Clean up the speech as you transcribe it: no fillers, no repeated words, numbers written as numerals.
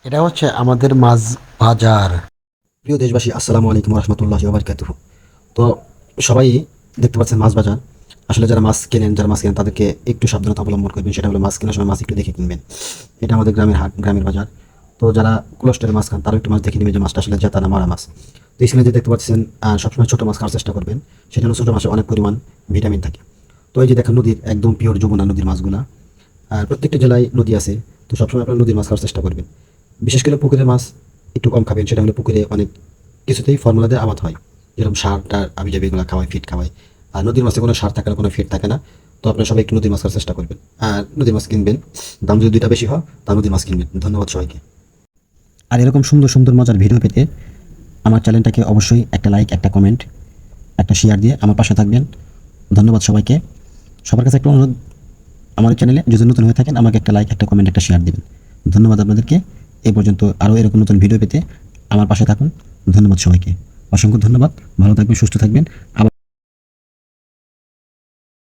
এটা হচ্ছে আমাদের মাছ বাজার। প্রিয় দেশবাসী, আসসালামু আলাইকুম রহমতুল্লাহি ওয়া বারাকাতুহু। তো সবাই দেখতে পাচ্ছেন মাছ বাজার। আসলে যারা মাছ কেনেন তাদেরকে একটু সাবধানতা অবলম্বন করবেন। সেটা হলো মাছ কেনার সময় মাছ একটু দেখে কিনবেন। এটা আমাদের গ্রামের হাট, গ্রামের বাজার। তো যারা কুলস্টারের মাছ খান তারা একটু মাছ দেখে নেবেন যে মাছটা আসলে জেতা না মারা মাছ। তো এখানে যে দেখতে পাচ্ছেন সবসময় ছোট মাছ খাওয়ার চেষ্টা করবেন। সেটা হলো ছোট মাছে অনেক পরিমাণ ভিটামিন থাকে। তো এই যে দেখেন নদীর একদম পিওর যমুনা নদীর মাছগুলা। আর প্রত্যেকটা জেলায় নদী আছে। তো সবসময় আপনারা নদীর মাছ খাওয়ার চেষ্টা করবেন। বিশেষ করে পুকুরের মাছ একটু কম খাবেন। সেটা হলো পুকুরে অনেক কিছুতেই ফর্মুলা দিয়ে আবাদ হয়, যেরকম সার টার আবি যাবি এগুলো খাওয়ায়, ফিট খাওয়ায়। আর নদীর মাছে কোনো সার থাকে না, কোনো ফিট থাকে না। তো আপনারা সবাই একটু নদীর মাছ খাওয়ার চেষ্টা করবেন। আর নদীর মাছ কিনবেন, দাম যদি দুইটা বেশি হয় তা নদীর মাছ কিনবেন। ধন্যবাদ সবাইকে। আর এরকম সুন্দর সুন্দর মজার ভিডিও পেতে আমার চ্যানেলটাকে অবশ্যই একটা লাইক, একটা কমেন্ট, একটা শেয়ার দিয়ে আমার পাশে থাকবেন। ধন্যবাদ সবাইকে। সবার কাছে একটা অনুরোধ, আমার চ্যানেলে যদি নতুন হয়ে থাকেন আমাকে একটা লাইক, একটা কমেন্ট, একটা শেয়ার দিবেন। ধন্যবাদ আপনাদেরকে। এই পর্যন্ত আরও এরকম নতুন ভিডিও পেতে আমার পাশে থাকুন। ধন্যবাদ সবাইকে, অসংখ্য ধন্যবাদ। ভালো থাকবেন, সুস্থ থাকবেন। আবার